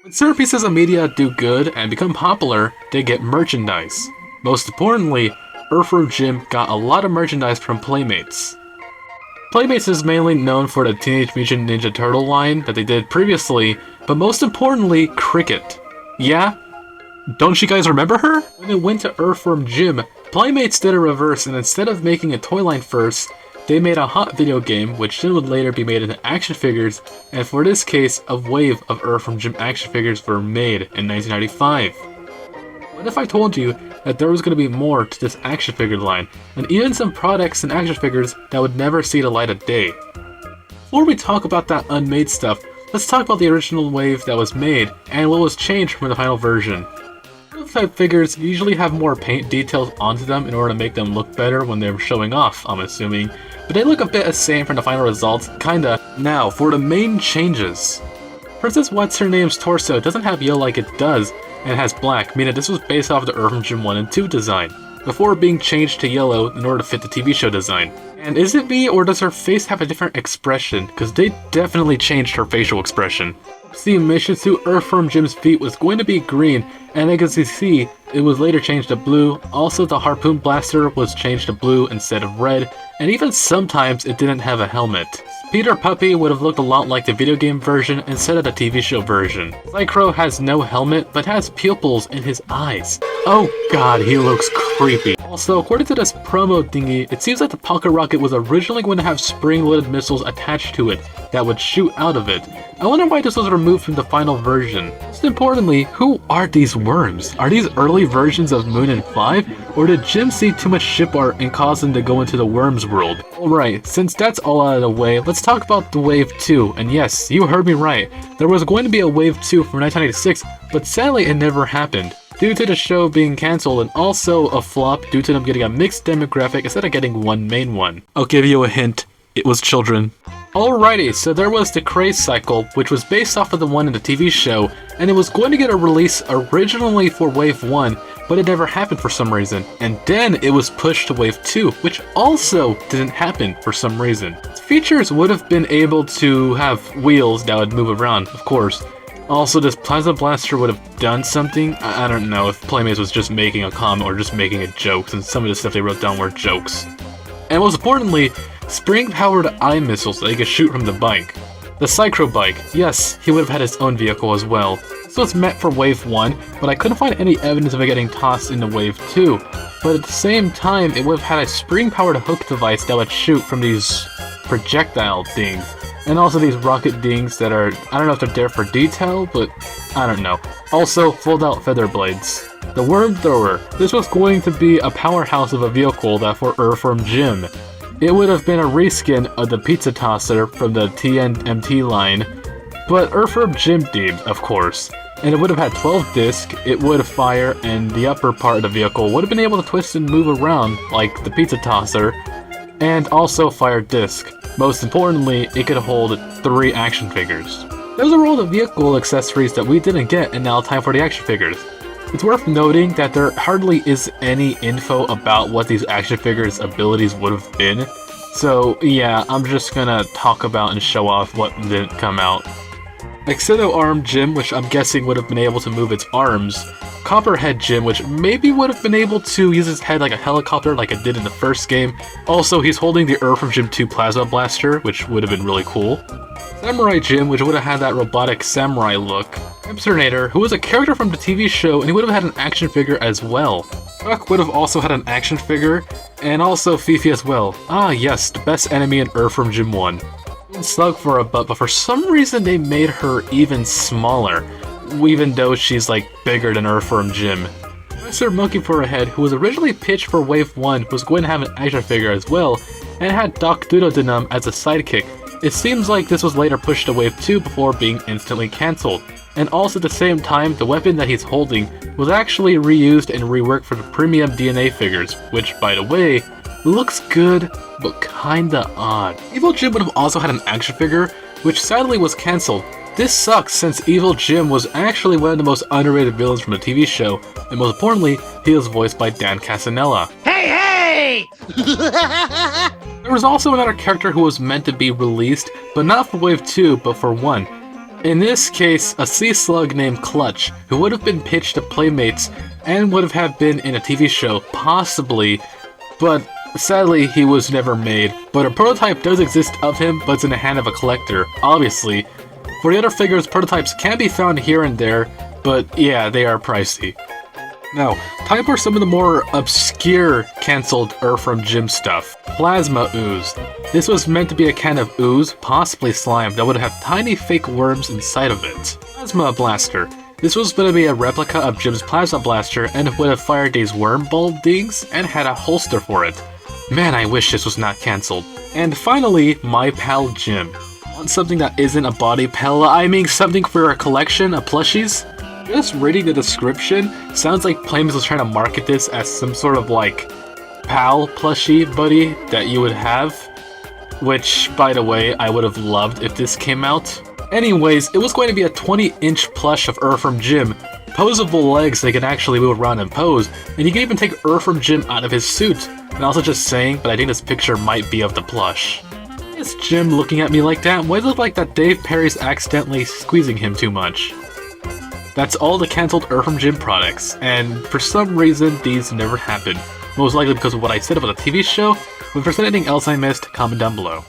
When certain pieces of media do good and become popular, they get merchandise. Most importantly, Earthworm Jim got a lot of merchandise from Playmates. Playmates is mainly known for the Teenage Mutant Ninja Turtle line that they did previously, but most importantly, Cricket. Yeah? Don't you guys remember her? When it went to Earthworm Jim, Playmates did a reverse, and instead of making a toy line first, they made a hot video game, which then would later be made into action figures, and for this case, a wave of Earthworm Jim action figures were made in 1995. What if I told you that there was going to be more to this action figure line, and even some products and action figures that would never see the light of day? Before we talk about that unmade stuff, let's talk about the original wave that was made, and what was changed from the final version. Type figures usually have more paint details onto them in order to make them look better when they're showing off, I'm assuming, but they look a bit the same from the final results, kinda. Now, for the main changes. Princess What's-Her-Name's torso doesn't have yellow like it does, and it has black, meaning this was based off the Earthworm Jim 1 and 2 design, before being changed to yellow in order to fit the TV show design. And is it me, or does her face have a different expression? Because they definitely changed her facial expression. The mission suit Earthworm Jim's feet was going to be green, and as you see, it was later changed to blue. Also, the harpoon blaster was changed to blue instead of red, and even sometimes it didn't have a helmet. Peter Puppy would have looked a lot like the video game version instead of the TV show version. Psychro has no helmet, but has pupils in his eyes. Oh god, he looks creepy. Also, according to this promo thingy, it seems like the Pocket Rocket was originally going to have spring-loaded missiles attached to it that would shoot out of it. I wonder why this was removed from the final version. Most importantly, who are these worms? Are these early versions of Moon and 5? Or did Jim see too much ship art and cause him to go into the worms world? Alright, since that's all out of the way, let's talk about the Wave 2. And yes, you heard me right. There was going to be a Wave 2 from 1996, but sadly it never happened, due to the show being cancelled and also a flop due to them getting a mixed demographic instead of getting one main one. I'll give you a hint. It was children. Alrighty, so there was the Craze Cycle, which was based off of the one in the TV show, and it was going to get a release originally for Wave 1, but it never happened for some reason, and then it was pushed to Wave 2, which also didn't happen for some reason. Its features would have been able to have wheels that would move around, of course. Also, this Plasma Blaster would have done something. I don't know if Playmates was just making a comment or just making a joke, since some of the stuff they wrote down were jokes. And most importantly, spring-powered eye missiles that he could shoot from the bike. The Psychro Bike, yes, he would have had his own vehicle as well. So it's meant for Wave 1, but I couldn't find any evidence of it getting tossed into Wave 2. But at the same time, it would have had a spring-powered hook device that would shoot from these projectile things. And also these rocket things that are, I don't know if they're there for detail, but I don't know. Also, fold-out feather blades. The Worm Thrower. This was going to be a powerhouse of a vehicle that for Earthworm Jim. It would have been a reskin of the Pizza Tosser from the TNMT line, but Earthworm Jim themed, of course. And it would have had 12 discs, it would fire, and the upper part of the vehicle would have been able to twist and move around like the Pizza Tosser, and also fire disc. Most importantly, it could hold 3 action figures. Those are all the vehicle accessories that we didn't get, and now time for the action figures. It's worth noting that there hardly is any info about what these action figures' abilities would have been. So yeah, I'm just gonna talk about and show off what didn't come out. Exito-Arm Jim, which I'm guessing would have been able to move its arms. Copperhead Jim, which maybe would have been able to use his head like a helicopter like it did in the first game. Also, he's holding the Earthworm Jim 2 Plasma Blaster, which would have been really cool. Samurai Jim, which would have had that robotic samurai look. Hamsternator, who was a character from the TV show, and he would have had an action figure as well. Buck would have also had an action figure, and also Fifi as well. Ah yes, the best enemy in Earthworm Jim 1. Slug for a butt, but for some reason they made her even smaller, even though she's like bigger than Earthworm Jim. Professor Monkey for a head, who was originally pitched for Wave 1, was going to have an action figure as well, and had Doc Doodle-Dinum as a sidekick. It seems like this was later pushed to Wave 2 before being instantly cancelled. And also at the same time, the weapon that he's holding was actually reused and reworked for the premium DNA figures, which, by the way, looks good, but kinda odd. Evil Jim would have also had an action figure, which sadly was cancelled. This sucks since Evil Jim was actually one of the most underrated villains from the TV show, and most importantly, he was voiced by Dan Casanella. Hey! There was also another character who was meant to be released, but not for Wave 2, but for 1. In this case, a sea slug named Clutch, who would have been pitched to Playmates and would have been in a TV show, possibly, but sadly he was never made. But a prototype does exist of him, but it's in the hand of a collector, obviously. For the other figures, prototypes can be found here and there, but yeah, they are pricey. Now, time for some of the more obscure cancelled Earthworm Jim stuff. Plasma Ooze. This was meant to be a can of ooze, possibly slime, that would have tiny fake worms inside of it. Plasma Blaster. This was going to be a replica of Jim's Plasma Blaster and would have fired these worm ball dings and had a holster for it. Man, I wish this was not cancelled. And finally, My Pal Jim. Want something that isn't a body pillow? I mean something for a collection of plushies? Just reading the description, sounds like Playmates was trying to market this as some sort of like pal plushie buddy that you would have. Which, by the way, I would have loved if this came out. Anyways, it was going to be a 20-inch plush of Earthworm Jim, posable legs that can actually move around and pose, and you can even take Earthworm Jim out of his suit. And also just saying, but I think this picture might be of the plush. Is Jim looking at me like that? Why does it look like that Dave Perry's accidentally squeezing him too much? That's all the cancelled Earthworm Jim products, and for some reason these never happened. Most likely because of what I said about the TV show, but if there's anything else I missed, comment down below.